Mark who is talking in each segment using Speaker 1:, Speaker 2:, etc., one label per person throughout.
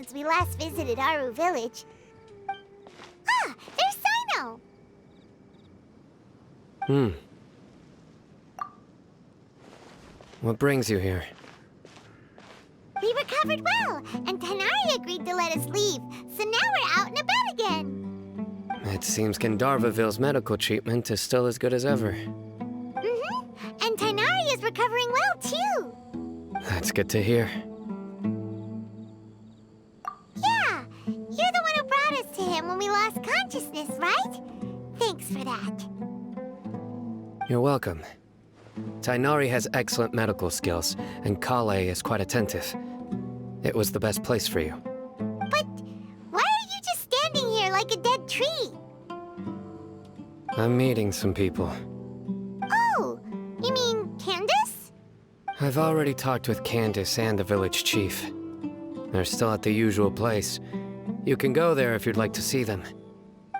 Speaker 1: since we last visited Aru Village. Ah, there's Sino!
Speaker 2: What brings you here?
Speaker 1: We recovered well, and Tanari agreed to let us leave, so now we're out and about again.
Speaker 2: It seems Jnagarbhaville's medical treatment is still as good as ever.
Speaker 1: And Tanari is recovering well, too.
Speaker 2: That's good to hear.
Speaker 1: Yeah, you're the one who brought us to him when we lost consciousness, right? Thanks for that.
Speaker 2: You're welcome. Tainari has excellent medical skills, and Kale is quite attentive. It was the best place for you.
Speaker 1: But why are you just standing here like a dead tree?
Speaker 2: I'm meeting some people.
Speaker 1: Oh, you mean Candace?
Speaker 2: I've already talked with Candace and the village chief. They're still at the usual place. You can go there if you'd like to see them.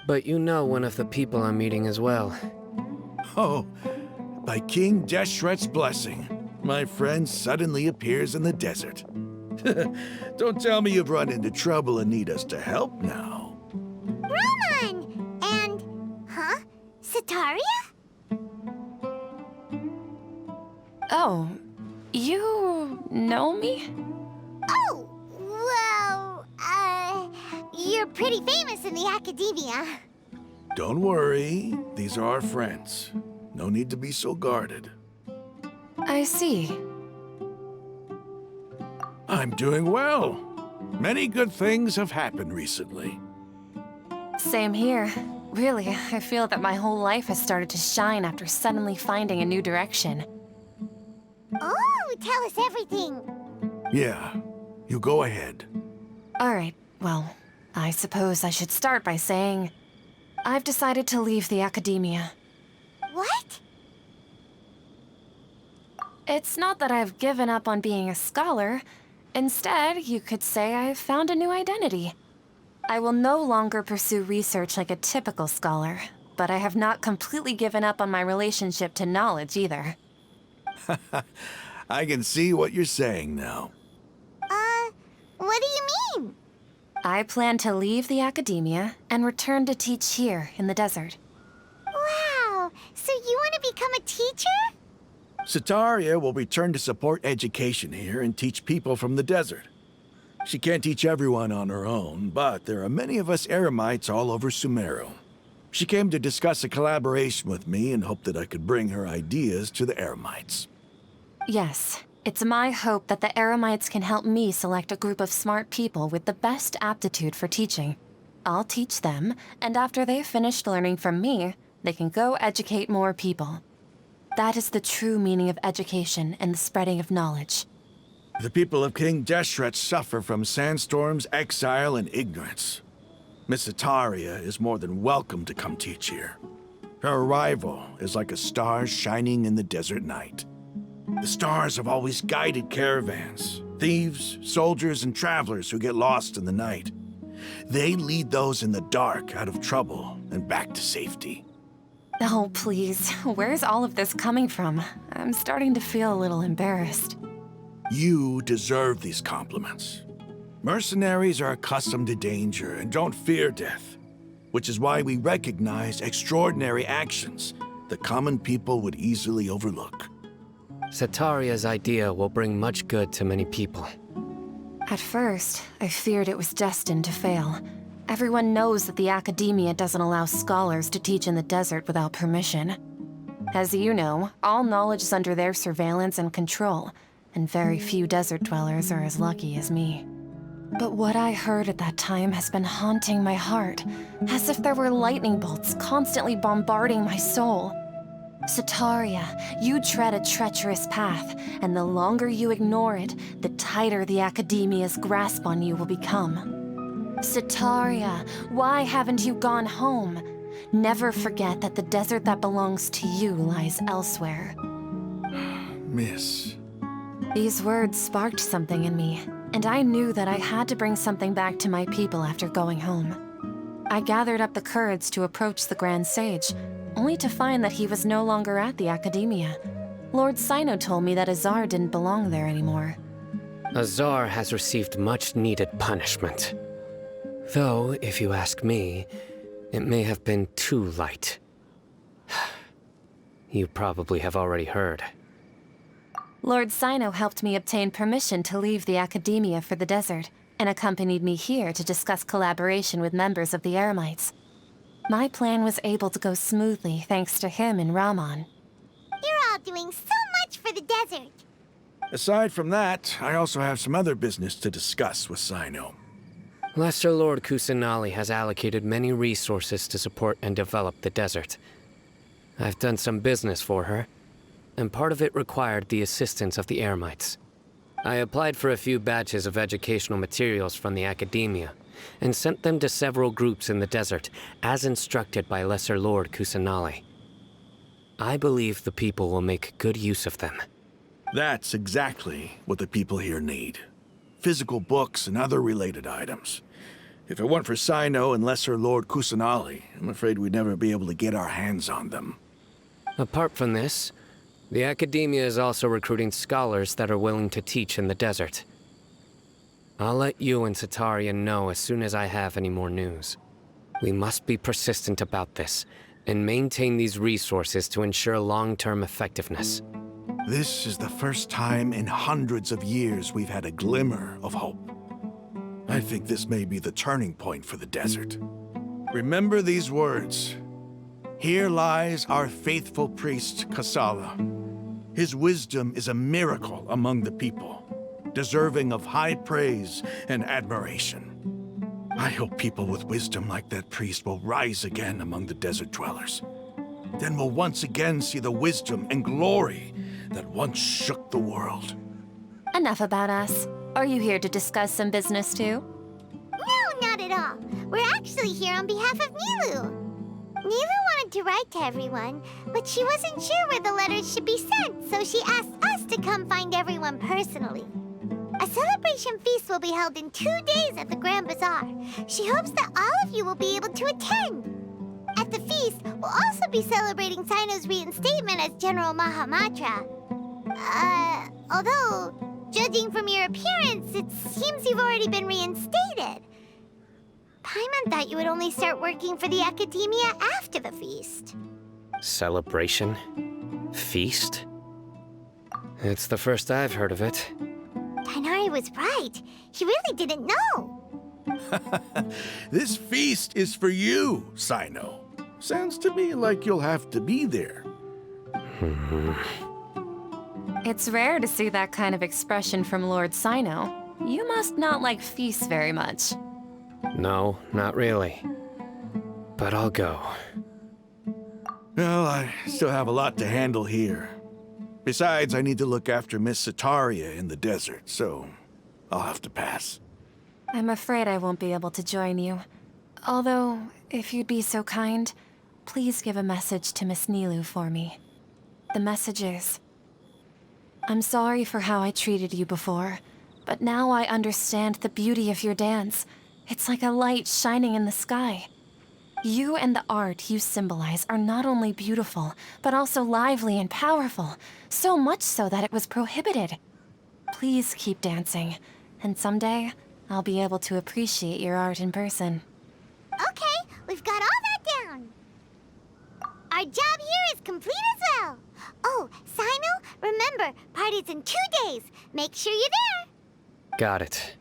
Speaker 2: But you know one of the people I'm meeting as well.
Speaker 3: Oh, by King Deshret's blessing, my friend suddenly appears in the desert. Don't tell me you've run into trouble and need us to help now.
Speaker 1: Roman! And, Sataria?
Speaker 4: Oh, you know me?
Speaker 1: Oh, well, you're pretty famous in the academia.
Speaker 3: Don't worry, these are our friends. No need to be so guarded.
Speaker 4: I see.
Speaker 3: I'm doing well. Many good things have happened recently.
Speaker 4: Same here. Really, I feel that my whole life has started to shine after suddenly finding a new direction.
Speaker 1: Oh, tell us everything.
Speaker 3: Yeah, you go ahead.
Speaker 4: Alright, well, I suppose I should start by saying I've decided to leave the academia.
Speaker 1: What?
Speaker 4: It's not that I've given up on being a scholar. Instead, you could say I've found a new identity. I will no longer pursue research like a typical scholar, but I have not completely given up on my relationship to knowledge either.
Speaker 3: I can see what you're saying now.
Speaker 1: What do you mean?
Speaker 4: I plan to leave the academia and return to teach here in the desert.
Speaker 1: Wow, so you want to become a teacher?
Speaker 3: Sataria will return to support education here and teach people from the desert. She can't teach everyone on her own, but there are many of us Eremites all over Sumeru. She came to discuss a collaboration with me and hoped that I could bring her ideas to the Eremites.
Speaker 4: Yes, it's my hope that the Eremites can help me select a group of smart people with the best aptitude for teaching. I'll teach them, and after they've finished learning from me, they can go educate more people. That is the true meaning of education and the spreading of knowledge.
Speaker 3: The people of King Deshret suffer from sandstorms, exile, and ignorance. Miss Sataria is more than welcome to come teach here. Her arrival is like a star shining in the desert night. The stars have always guided caravans, thieves, soldiers, and travelers who get lost in the night. They lead those in the dark out of trouble and back to safety.
Speaker 4: Oh, please. Where's all of this coming from? I'm starting to feel a little embarrassed.
Speaker 3: You deserve these compliments. Mercenaries are accustomed to danger and don't fear death, which is why we recognize extraordinary actions that common people would easily overlook.
Speaker 2: Sataria's idea will bring much good to many people.
Speaker 4: At first, I feared it was destined to fail. Everyone knows that the academia doesn't allow scholars to teach in the desert without permission. As you know, all knowledge is under their surveillance and control, and very few desert dwellers are as lucky as me. But what I heard at that time has been haunting my heart, as if there were lightning bolts constantly bombarding my soul. Sataria, you tread a treacherous path, and the longer you ignore it, the tighter the academia's grasp on you will become. Sataria, why haven't you gone home? Never forget that the desert that belongs to you lies elsewhere.
Speaker 3: Miss.
Speaker 4: These words sparked something in me, and I knew that I had to bring something back to my people after going home. I gathered up the courage to approach the Grand Sage, only to find that he was no longer at the academia. Lord Sino told me that Azar didn't belong there anymore.
Speaker 2: Azar has received much-needed punishment. Though, if you ask me, it may have been too light. You probably have already heard.
Speaker 4: Lord Sino helped me obtain permission to leave the Academia for the desert, and accompanied me here to discuss collaboration with members of the Eremites. My plan was able to go smoothly thanks to him and Rahman.
Speaker 1: You're all doing so much for the desert.
Speaker 3: Aside from that, I also have some other business to discuss with Sino.
Speaker 2: Lesser Lord Kusanali has allocated many resources to support and develop the desert. I've done some business for her, and part of it required the assistance of the Eremites. I applied for a few batches of educational materials from the Academia, and sent them to several groups in the desert, as instructed by Lesser Lord Kusanali. I believe the people will make good use of them.
Speaker 3: That's exactly what the people here need. Physical books and other related items. If it weren't for Sino and Lesser Lord Kusanali, I'm afraid we'd never be able to get our hands on them.
Speaker 2: Apart from this, the Academia is also recruiting scholars that are willing to teach in the desert. I'll let you and Sataria know as soon as I have any more news. We must be persistent about this, and maintain these resources to ensure long-term effectiveness.
Speaker 3: This is the first time in hundreds of years we've had a glimmer of hope. I think this may be the turning point for the desert. Remember these words. Here lies our faithful priest, Kasala. His wisdom is a miracle among the people, deserving of high praise and admiration. I hope people with wisdom like that priest will rise again among the desert dwellers. Then we'll once again see the wisdom and glory that once shook the world.
Speaker 4: Enough about us. Are you here to discuss some business too?
Speaker 1: No, not at all. We're actually here on behalf of Nilu. Nilu wanted to write to everyone, but she wasn't sure where the letters should be sent, so she asked us to come find everyone personally. A celebration feast will be held in 2 days at the Grand Bazaar. She hopes that all of you will be able to attend. At the feast, we'll also be celebrating Sino's reinstatement as General Mahamatra. Although, judging from your appearance, it seems you've already been reinstated. Paimon thought you would only start working for the Academia after the feast.
Speaker 2: Celebration? Feast? It's the first I've heard of it.
Speaker 1: Tainari was right. He really didn't know.
Speaker 3: This feast is for you, Sino. Sounds to me like you'll have to be there.
Speaker 4: It's rare to see that kind of expression from Lord Sino. You must not like feasts very much.
Speaker 2: No, not really. But I'll go.
Speaker 3: Well, I still have a lot to handle here. Besides, I need to look after Miss Sataria in the desert, so I'll have to pass.
Speaker 4: I'm afraid I won't be able to join you. Although, if you'd be so kind, please give a message to Miss Nilu for me. The message is, I'm sorry for how I treated you before, but now I understand the beauty of your dance. It's like a light shining in the sky. You and the art you symbolize are not only beautiful, but also lively and powerful, so much so that it was prohibited. Please keep dancing, and someday, I'll be able to appreciate your art in person.
Speaker 1: Okay, we've got all that down. Our job here is complete as well. Oh, Sino, remember, party's in 2 days. Make sure you're there.
Speaker 2: Got it.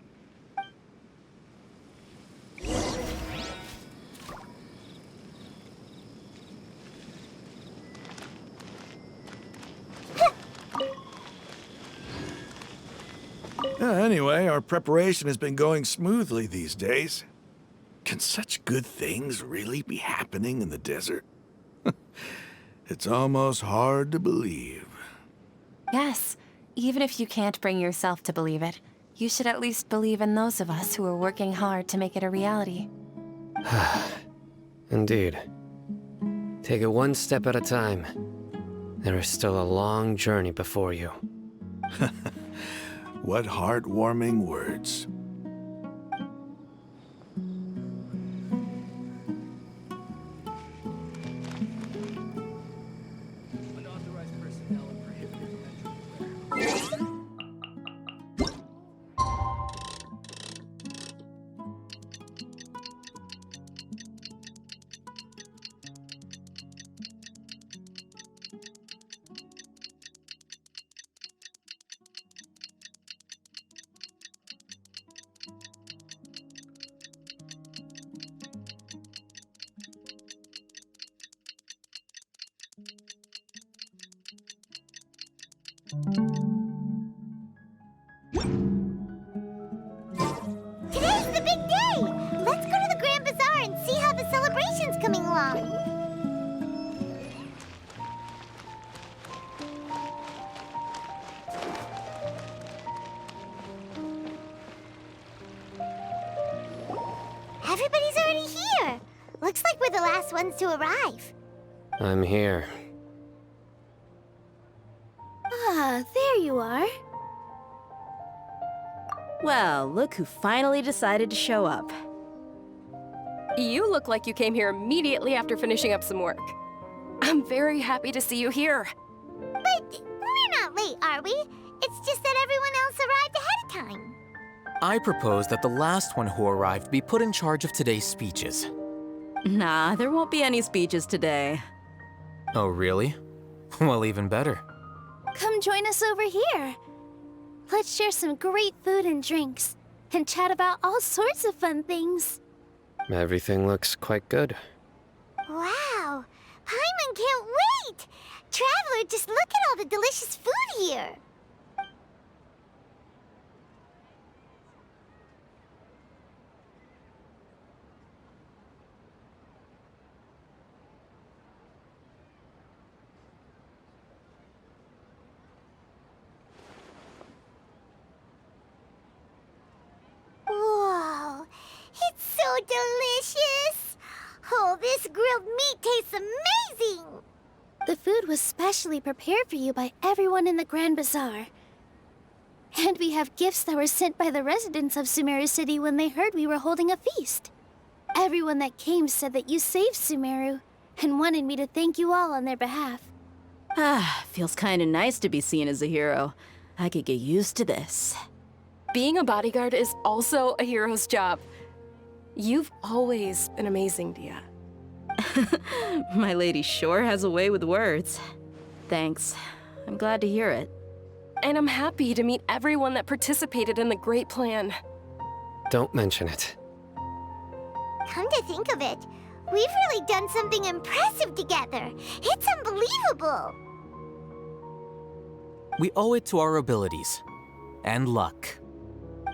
Speaker 3: Anyway, our preparation has been going smoothly these days. Can such good things really be happening in the desert? It's almost hard to believe.
Speaker 4: Yes, even if you can't bring yourself to believe it, you should at least believe in those of us who are working hard to make it a reality.
Speaker 2: Indeed. Take it one step at a time. There is still a long journey before you.
Speaker 3: What heartwarming words.
Speaker 1: Today's the big day! Let's go to the Grand Bazaar and see how the celebration's coming along. Everybody's already here. Looks like we're the last ones to arrive.
Speaker 2: I'm here.
Speaker 5: Ah, there you are. Well, look who finally decided to show up.
Speaker 6: You look like you came here immediately after finishing up some work. I'm very happy to see you here.
Speaker 1: But we're not late, are we? It's just that everyone else arrived ahead of time.
Speaker 7: I propose that the last one who arrived be put in charge of today's speeches.
Speaker 5: Nah, there won't be any speeches today.
Speaker 7: Oh, really? Well, even better.
Speaker 5: Come join us over here. Let's share some great food and drinks, and chat about all sorts of fun things.
Speaker 2: Everything looks quite good.
Speaker 1: Wow! Paimon can't wait! Traveler, just look at all the delicious food here! Whoa! It's so delicious! Oh, this grilled meat tastes amazing!
Speaker 5: The food was specially prepared for you by everyone in the Grand Bazaar. And we have gifts that were sent by the residents of Sumeru City when they heard we were holding a feast. Everyone that came said that you saved Sumeru, and wanted me to thank you all on their behalf. Ah, feels kinda nice to be seen as a hero. I could get used to this.
Speaker 6: Being a bodyguard is also a hero's job. You've always been amazing, Dia.
Speaker 5: My lady sure has a way with words. Thanks. I'm glad to hear it.
Speaker 6: And I'm happy to meet everyone that participated in the great plan.
Speaker 2: Don't mention it.
Speaker 1: Come to think of it, we've really done something impressive together. It's unbelievable!
Speaker 7: We owe it to our abilities. And luck.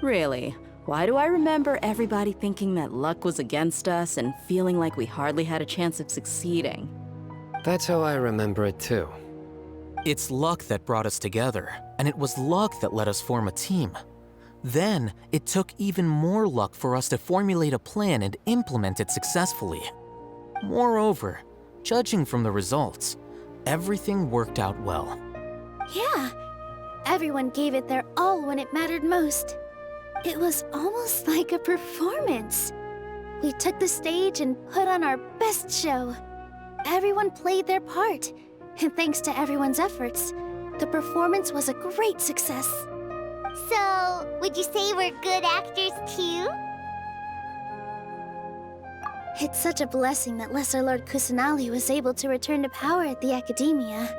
Speaker 5: Really? Why do I remember everybody thinking that luck was against us and feeling like we hardly had a chance of succeeding?
Speaker 2: That's how I remember it too.
Speaker 7: It's luck that brought us together, and it was luck that let us form a team. Then, it took even more luck for us to formulate a plan and implement it successfully. Moreover, judging from the results, everything worked out well.
Speaker 5: Yeah. Everyone gave it their all when it mattered most. It was almost like a performance. We took the stage and put on our best show. Everyone played their part, and thanks to everyone's efforts, the performance was a great success.
Speaker 1: So, would you say we're good actors too?
Speaker 5: It's such a blessing that Lesser Lord Kusanali was able to return to power at the Academia.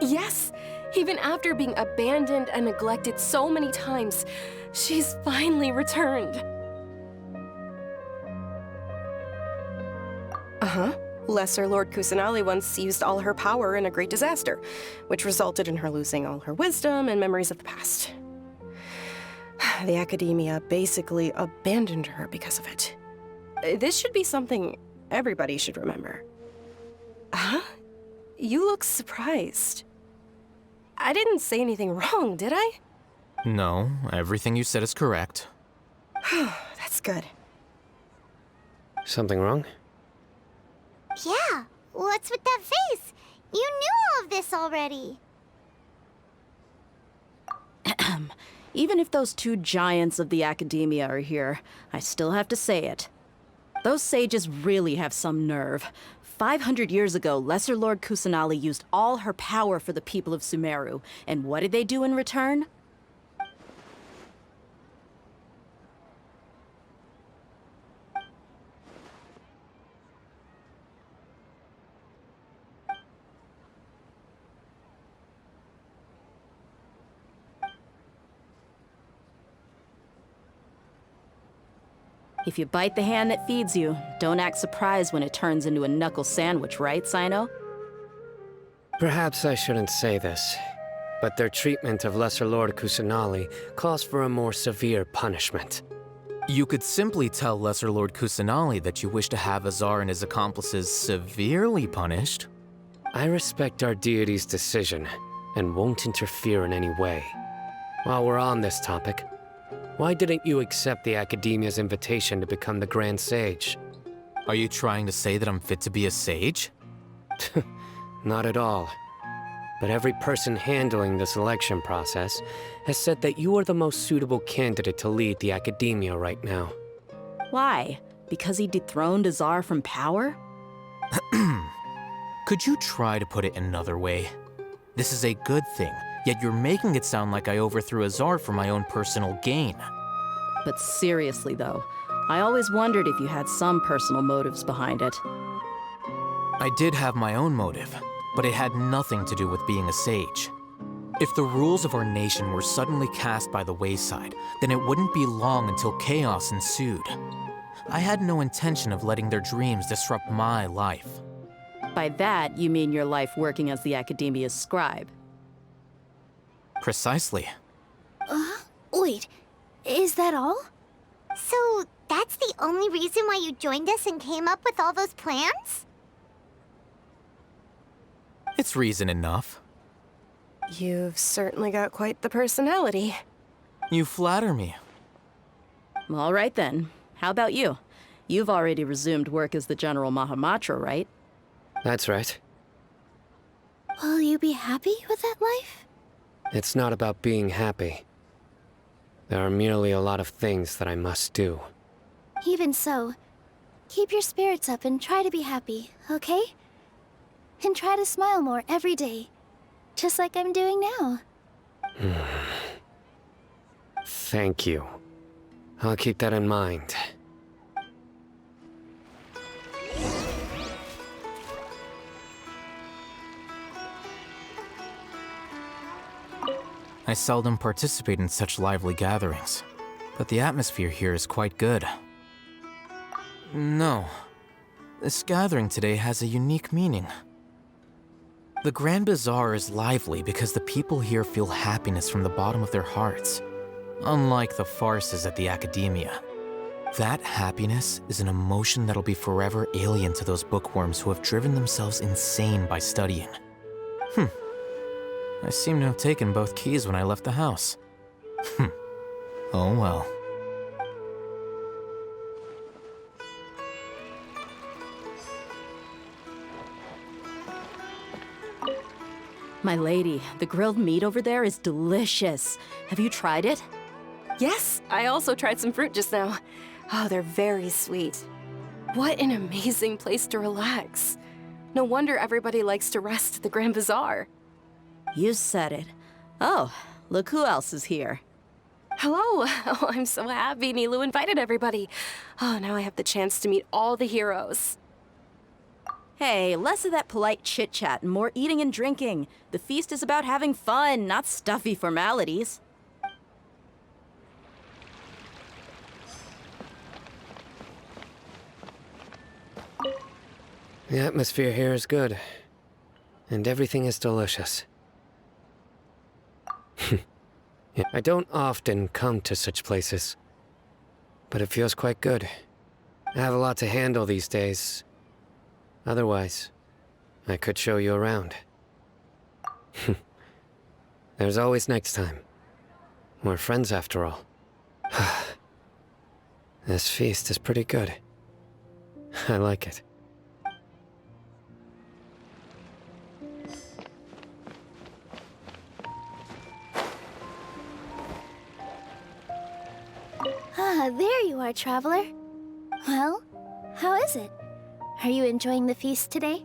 Speaker 6: Yes! Even after being abandoned and neglected so many times, she's finally returned. Uh-huh. Lesser Lord Kusanali once used all her power in a great disaster, which resulted in her losing all her wisdom and memories of the past. The Academia basically abandoned her because of it. This should be something everybody should remember. Huh? You look surprised. I didn't say anything wrong, did I?
Speaker 7: No, everything you said is correct.
Speaker 6: That's good.
Speaker 2: Something wrong?
Speaker 1: Yeah, what's with that face? You knew all of this already.
Speaker 5: Even if those two giants of the Academia are here, I still have to say it. Those sages really have some nerve. 500 years ago, Lesser Lord Kusanali used all her power for the people of Sumeru, and what did they do in return? If you bite the hand that feeds you, don't act surprised when it turns into a knuckle sandwich, right, Sino?
Speaker 2: Perhaps I shouldn't say this, but their treatment of Lesser Lord Kusanali calls for a more severe punishment.
Speaker 7: You could simply tell Lesser Lord Kusanali that you wish to have Azar and his accomplices severely punished.
Speaker 2: I respect our deity's decision and won't interfere in any way. While we're on this topic, why didn't you accept the Academia's invitation to become the Grand Sage?
Speaker 7: Are you trying to say that I'm fit to be a sage?
Speaker 2: Not at all. But every person handling the selection process has said that you are the most suitable candidate to lead the Academia right now.
Speaker 8: Why? Because he dethroned Azar from power?
Speaker 7: Could you try to put it another way? This is a good thing, yet you're making it sound like I overthrew Azar for my own personal gain.
Speaker 8: But seriously, though, I always wondered if you had some personal motives behind it.
Speaker 7: I did have my own motive, but it had nothing to do with being a sage. If the rules of our nation were suddenly cast by the wayside, then it wouldn't be long until chaos ensued. I had no intention of letting their dreams disrupt my life.
Speaker 8: By that, you mean your life working as the Academia's scribe.
Speaker 7: Precisely.
Speaker 5: Wait, is that all?
Speaker 1: So that's the only reason why you joined us and came up with all those plans?
Speaker 7: It's reason enough.
Speaker 6: You've certainly got quite the personality.
Speaker 7: You flatter me.
Speaker 8: All right then. How about you? You've already resumed work as the General Mahamatra, right?
Speaker 2: That's right.
Speaker 5: Will you be happy with that life?
Speaker 2: It's not about being happy. There are merely a lot of things that I must do.
Speaker 5: Even so, keep your spirits up and try to be happy, okay? And try to smile more every day, just like I'm doing now.
Speaker 2: Thank you. I'll keep that in mind.
Speaker 7: I seldom participate in such lively gatherings, but the atmosphere here is quite good. No, this gathering today has a unique meaning. The Grand Bazaar is lively because the people here feel happiness from the bottom of their hearts, unlike the farces at the Academia. That happiness is an emotion that'll be forever alien to those bookworms who have driven themselves insane by studying. I seem to have taken both keys when I left the house. Oh well.
Speaker 8: My lady, the grilled meat over there is delicious. Have you tried it?
Speaker 6: Yes, I also tried some fruit just now. Oh, they're very sweet. What an amazing place to relax. No wonder everybody likes to rest at the Grand Bazaar.
Speaker 8: You said it. Oh, look who else is here.
Speaker 6: Hello. Oh, I'm so happy Nilu invited everybody. Oh, now I have the chance to meet all the heroes.
Speaker 8: Hey, less of that polite chit-chat and more eating and drinking. The feast is about having fun, not stuffy formalities.
Speaker 2: The atmosphere here is good, and everything is delicious. I don't often come to such places, but it feels quite good. I have a lot to handle these days. Otherwise, I could show you around. There's always next time. We're friends after all. This feast is pretty good. I like it.
Speaker 5: Ah, there you are, traveler. Well, how is it? Are you enjoying the feast today?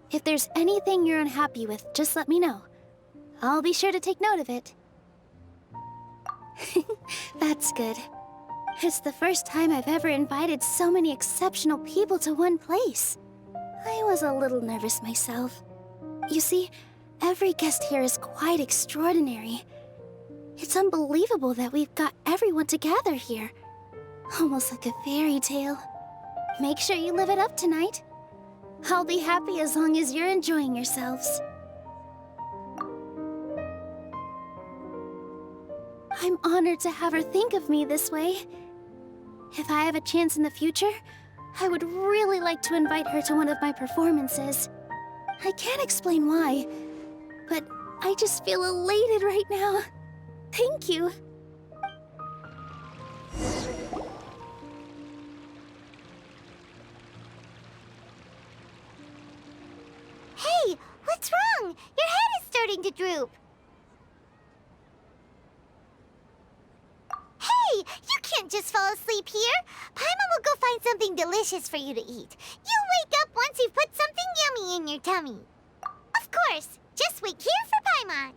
Speaker 5: If there's anything you're unhappy with, just let me know. I'll be sure to take note of it. That's good. It's the first time I've ever invited so many exceptional people to one place. I was a little nervous myself. You see, every guest here is quite extraordinary. It's unbelievable that we've got everyone together here. Almost like a fairy tale. Make sure you live it up tonight. I'll be happy as long as you're enjoying yourselves. I'm honored to have her think of me this way. If I have a chance in the future, I would really like to invite her to one of my performances. I can't explain why, but I just feel elated right now. Thank you.
Speaker 1: Hey, what's wrong? Your head is starting to droop. Hey, you can't just fall asleep here. Paimon will go find something delicious for you to eat. You'll wake up once you've put something yummy in your tummy. Of course, just wait here for Paimon.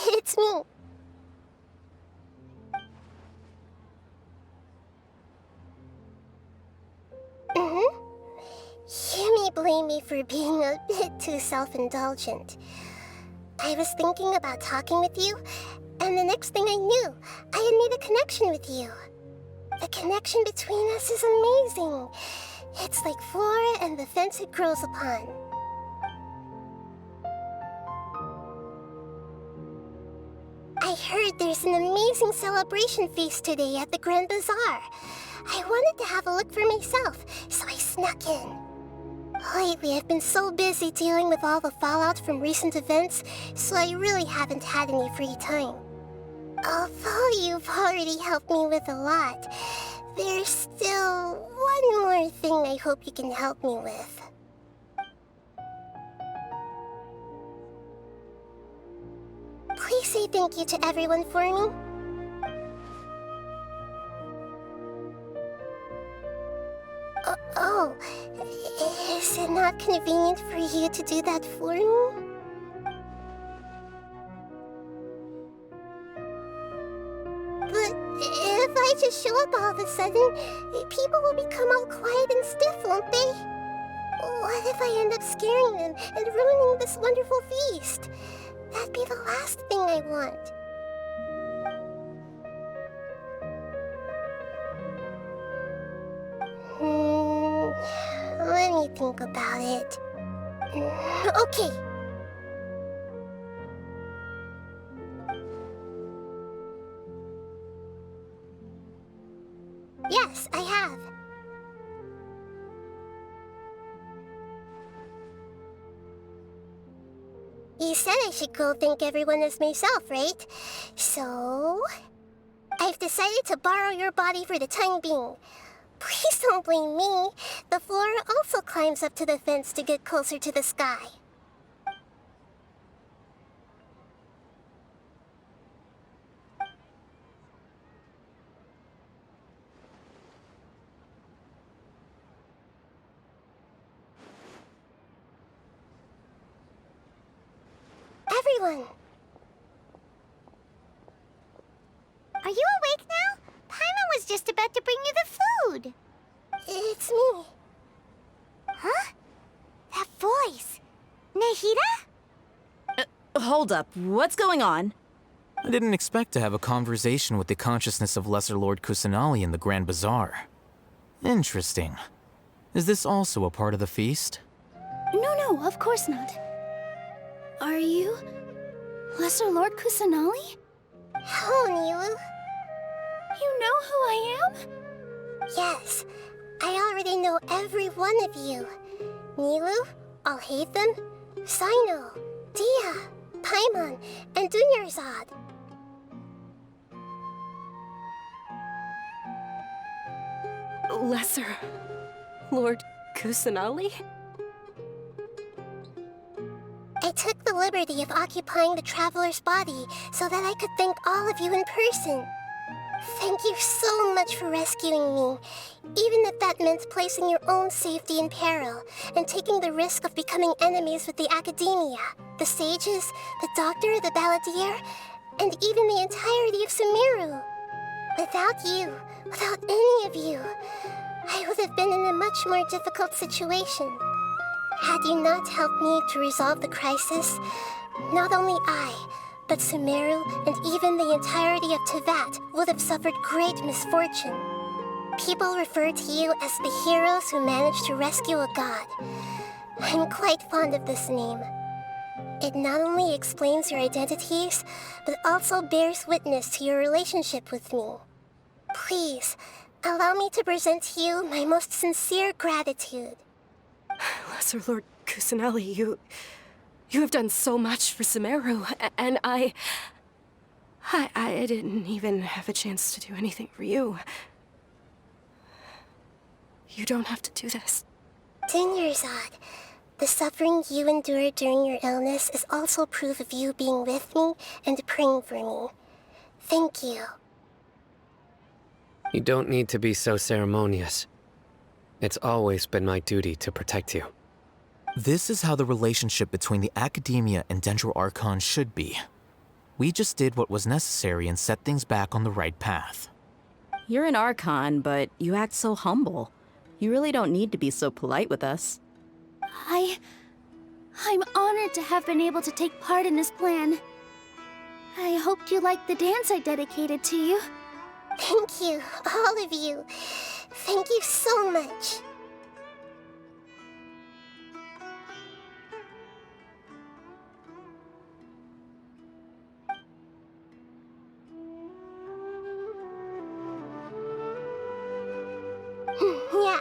Speaker 1: It's me. You may blame me for being a bit too self-indulgent. I was thinking about talking with you, and the next thing I knew, I had made a connection with you. The connection between us is amazing. It's like flora and the fence it grows upon. I heard there's an amazing celebration feast today at the Grand Bazaar. I wanted to have a look for myself, so I snuck in. Lately, I've been so busy dealing with all the fallout from recent events, so I really haven't had any free time. Although you've already helped me with a lot, there's still one more thing I hope you can help me with. Please say thank you to everyone for me. Oh, is it not convenient for you to do that for me? But if I just show up all of a sudden, people will become all quiet and stiff, won't they? What if I end up scaring them and ruining this wonderful feast? That'd be the last thing I want. Let me think about it. Okay. Yes, I have. You said I should go thank everyone as myself, right? So... I've decided to borrow your body for the time being. Please don't blame me. The flora also climbs up to the fence to get closer to the sky. Everyone! Are you awake now? Paimon was just about to bring you the food. It's me. Huh? That voice. Nahida?
Speaker 8: Hold up, what's going on?
Speaker 7: I didn't expect to have a conversation with the consciousness of Lesser Lord Kusanali in the Grand Bazaar. Interesting. Is this also a part of the feast?
Speaker 5: No, of course not. Are you... Lesser Lord Kusanali?
Speaker 1: Hello, Nilu.
Speaker 5: You know who I am?
Speaker 1: Yes, I already know every one of you. Nilu, Alhaitham, Sino, Dia, Paimon, and Dunyarzad.
Speaker 6: Lesser Lord Kusanali?
Speaker 1: I took the liberty of occupying the Traveler's body so that I could thank all of you in person. Thank you so much for rescuing me, even if that meant placing your own safety in peril and taking the risk of becoming enemies with the Academia, the sages, the doctor, the balladeer,
Speaker 9: and even the entirety of Sumeru. Without you, without any of you, I would have been in a much more difficult situation. Had you not helped me to resolve the crisis, not only I, but Sumeru and even the entirety of Teyvat would have suffered great misfortune. People refer to you as the heroes who managed to rescue a god. I'm quite fond of this name. It not only explains your identities, but also bears witness to your relationship with me. Please, allow me to present to you my most sincere gratitude.
Speaker 6: Lesser Lord Kusanali, you have done so much for Sumeru, and I didn't even have a chance to do anything for you. You don't have to do this.
Speaker 9: Dinyarzad, the suffering you endured during your illness is also proof of you being with me and praying for me. Thank you.
Speaker 2: You don't need to be so ceremonious. It's always been my duty to protect you.
Speaker 7: This is how the relationship between the Academia and Dendro Archon should be. We just did what was necessary and set things back on the right path.
Speaker 8: You're an Archon, but you act so humble. You really don't need to be so polite with us.
Speaker 5: I'm honored to have been able to take part in this plan. I hoped you liked the dance I dedicated to you.
Speaker 9: Thank you, all of you. Thank you so much. Yeah.